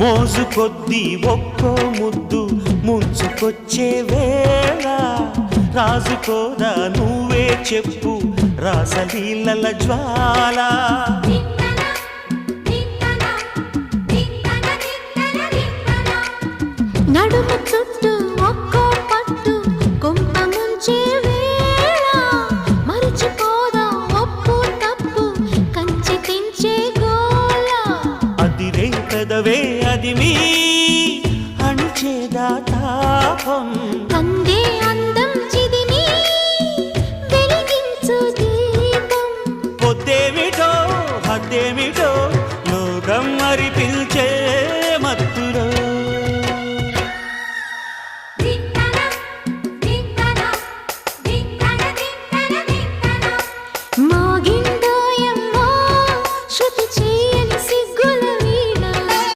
మోజు కొద్దీ ఒక్కో ముద్దు ముంచుకొచ్చే వేళ రాజుకోదా నువ్వే చెప్పు రాసలీలల జ్వాల నడుము చుట్టూ ఒక్కో పట్టు కొంప ముంచే వేళ మరచిపోదా ఒప్పు తప్పు కంచి తెంచే గోల అదిరే పెదవే అదిమి అణిచేదా తాపం కందే అందం చిదిమి వెలిగించు దీపం పొద్దేమిటో హద్దేమిటో లోకం మరి పిల్చే